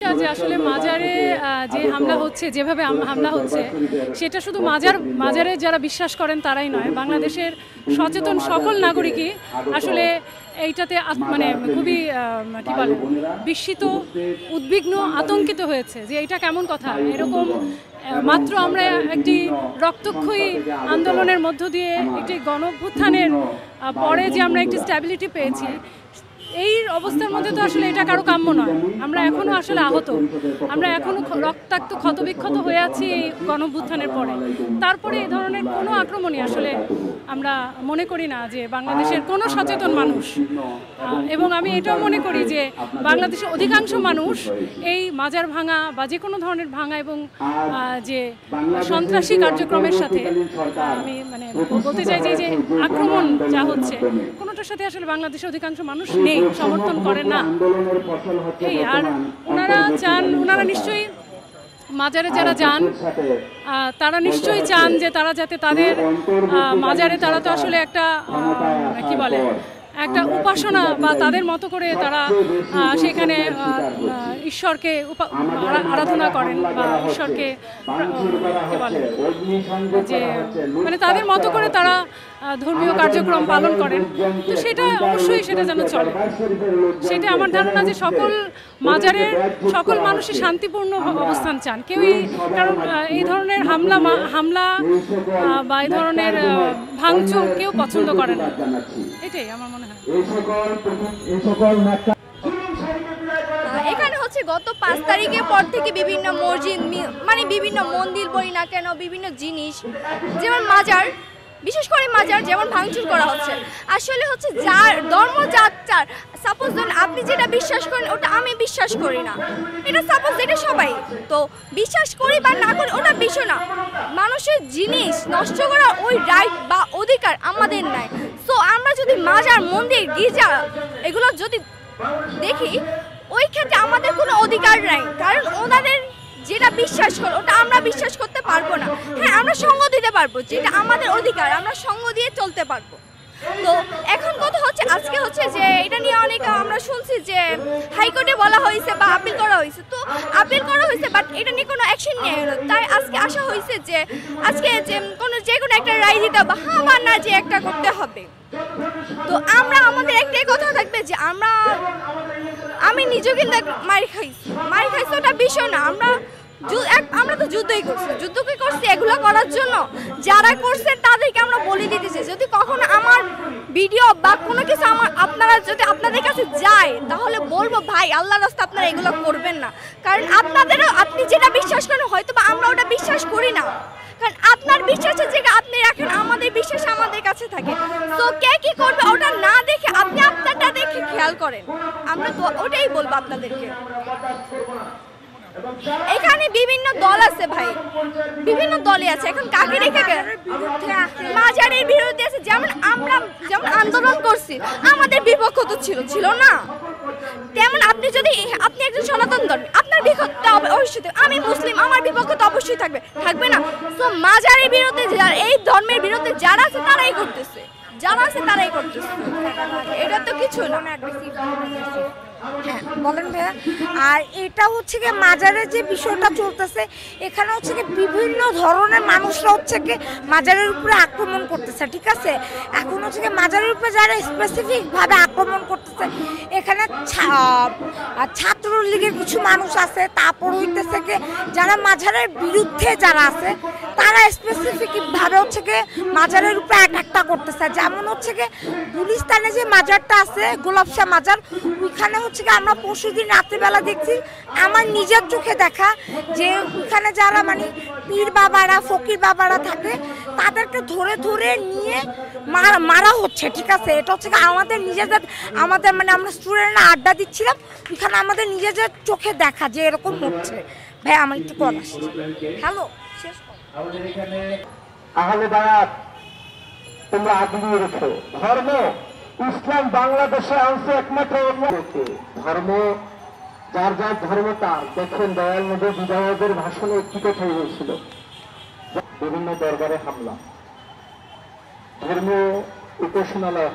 যে আসলে মাজারে যে হামলা হচ্ছে, যেভাবে হামলা হচ্ছে, সেটা শুধু মাজারে যারা বিশ্বাস করেন তারাই নয়, বাংলাদেশের সচেতন সকল নাগরিকই আসলে এইটাতে মানে খুবই কি বলে বিস্মিত, উদ্বিগ্ন, আতঙ্কিত হয়েছে যে এইটা কেমন কথা। এরকম মাত্র আমরা একটি রক্তক্ষয়ী আন্দোলনের মধ্য দিয়ে একটি গণঅভ্যুত্থানের পরে যে আমরা একটি স্ট্যাবিলিটি পেয়েছি, এই অবস্থার মধ্যে তো আসলে এটা কারো কাম্য নয়। আমরা এখনও আসলে আহত, আমরা এখনও রক্তাক্ত ক্ষতবিক্ষত হয়ে আছি এই গণঅভ্যুত্থানের পরে। তারপরে এই ধরনের কোনো আক্রমণই আসলে আমরা মনে করি না যে বাংলাদেশের কোনো সচেতন মানুষ, এবং আমি এটাও মনে করি যে বাংলাদেশের অধিকাংশ মানুষ এই মাজার ভাঙা বা যে কোনো ধরনের ভাঙা এবং যে সন্ত্রাসী কার্যক্রমের সাথে, আমি মানে বলতে চাই যে আক্রমণ যা হচ্ছে, কোনোটার সাথে আসলে বাংলাদেশের অধিকাংশ মানুষ নেই, সমর্থন করেন না। এই আর ওনারা নিশ্চয়ই মাজারে যারা যান তারা নিশ্চয়ই চান যে তারা যাতে তাদের মাজারে, তারা তো আসলে একটা কি বলে একটা উপাসনা বা তাদের মতো করে তারা সেখানে ঈশ্বরকে আরাধনা করেন বা ঈশ্বরকে কি বলে যে মানে তাদের মতো করে তারা ধর্মীয় কার্যক্রম পালন করেন। তো সেটা অবশ্যই সেটা যেন চলে, সেটা আমার ধারণা যে সকল মাজারের সকল মানুষই শান্তিপূর্ণ অবস্থান চান। কেউই, কারণ এই ধরনের হামলা বা এই ধরনের ভাঙচুর কেউ পছন্দ করে না, এটাই আমার মনে হয়। এখানে হচ্ছে গত 5 তারিখের পর থেকে বিভিন্ন মসজিদ, মানে বিভিন্ন মন্দির বলি না কেন, বিভিন্ন জিনিস যেমন মাজার, বিশেষ করে মাজার যেমন ভাঙচুর করা হচ্ছে। আসলে হচ্ছে যার ধর্ম যার, সাপোজ ধরুন আপনি যেটা বিশ্বাস করেন ওটা আমি বিশ্বাস করি না, এটা সাপোজ এটা সবাই তো বিশ্বাস করি বা না করি ওটা বিষয় না। মানুষের জিনিস নষ্ট করার ওই রাইট বা অধিকার আমাদের নাই। সো আমরা যদি মাজার, মন্দির, গির্জা এগুলো যদি দেখি, ওই ক্ষেত্রে আমাদের কোনো অধিকার নাই, কারণ ওনাদের যেটা বিশ্বাস করে ওটা আমরা বিশ্বাস করতে পারবো না। হ্যাঁ, আমরা সঙ্গ দিতে পারবো, যেটা আমাদের অধিকার, আমরা সঙ্গ দিয়ে চলতে পারবো। তো এখন কথা হচ্ছে, আজকে হচ্ছে যে এটা নিয়ে অনেক আমরা শুনছি যে হাইকোর্টে বলা হয়েছে বা আপিল করা হয়েছে, তো আপিল করা হয়েছে বাট এটা নিয়ে কোনো অ্যাকশন নেওয়া হলো। তাই আজকে আসা হয়েছে যে আজকে যে কোনো একটা রায় দিতে হবে, হ্যাঁ বা না, যে একটা করতে হবে। তো আমাদের একটাই কথা থাকবে যে আমি নিজেও কিন্তু মারি খাইছি ওটা বিষয় না। আমরা তো যুদ্ধই করছি এগুলো করার জন্য। যারা করছেন তাদেরকে আমরা বলে দিতেছি, যদি কখনো আমার ভিডিও বা কোনো কিছু আপনাদের কাছে যায়, তাহলে বলবো ভাই আল্লাহর রাস্তায় আপনারা এগুলো করবেন না, কারণ আপনি যেটা বিশ্বাস করেন হয়তো বা আমরা ওটা বিশ্বাস করি না, কারণ আপনার বিশ্বাসের জায়গা আপনি রাখেন, আমাদের বিশ্বাস আমাদের কাছে থাকে। তো কে কি করবে ওটা না দেখে আপনি আপনারটা দেখে খেয়াল করেন, আমরা তো ওটাই বলবো আপনাদেরকে। এখানে বিভিন্ন দল আছে ভাই, বিভিন্ন দলই আছে। এখন কাকে রেখে মাজারের বিরুদ্ধে আছে, যেমন আমরা আন্দোলন করছি, আমাদের বিপক্ষ তো ছিল না। তেমন আপনি একজন সনাতন ধর্মী, আপনার বিপক্ষটা অবশ্যই, আমি মুসলিম, আমার বিপক্ষ তো অবশ্যই থাকবে না। তো মাজারের বিরুদ্ধে এই ধর্মের বিরুদ্ধে যারা আছে তারাই করতেছে, এটা তো কিছু না। হ্যাঁ বলেন ভাইয়া। আর এটা হচ্ছে কি মাজারের যে বিষয়টা চলতেছে, এখানে হচ্ছে কি বিভিন্ন ধরনের মানুষরা হচ্ছে কি মাজারের উপরে আক্রমণ করতেছে, ঠিক আছে। এখন হচ্ছে কি মাজারের উপরে যারা স্পেসিফিকভাবে আক্রমণ করতেছে, এখানে ছাত্রলীগের কিছু মানুষ আছে, তারপর হইতেছে কি যারা মাজারের বিরুদ্ধে যারা আছে তারা স্পেসিফিকভাবে হচ্ছে কি মাজারের উপরে অ্যাটাকটা করতেছে। যেমন হচ্ছে কি গুলিস্তানে যে মাজারটা আছে, গোলাপ শাহ মাজার, ওইখানে হচ্ছে কি আমরা পরশুদিন রাত্রিবেলা দেখছি, আমার নিজের চোখে দেখা, যে ওইখানে যারা মানে পীর বাবারা, ফকির বাবারা থাকে, তাদেরকে ধরে নিয়ে মারা হচ্ছে, ঠিক আছে। এটা হচ্ছে কি আমাদের মানে আমরা স্টুডেন্টরা আড্ডা দিচ্ছিলাম, ওইখানে আমাদের নিজেদের চোখে দেখা যে এরকম হচ্ছে। ভাই আমার একটু কল আসছে, হ্যালো শেষ আহলে বায়াত তোমরা আগিয়ে রেখো। ধর্ম ইসলাম বাংলাদেশে আনছে একমাত্র ধর্ম, যার ধর্ম তার। দেখেন দয়াল নবী বিদায়ের ভাষণে একটি কথাই হয়েছিল, বিভিন্ন দরবারে হামলা, ধর্মীয় উপাসনালয়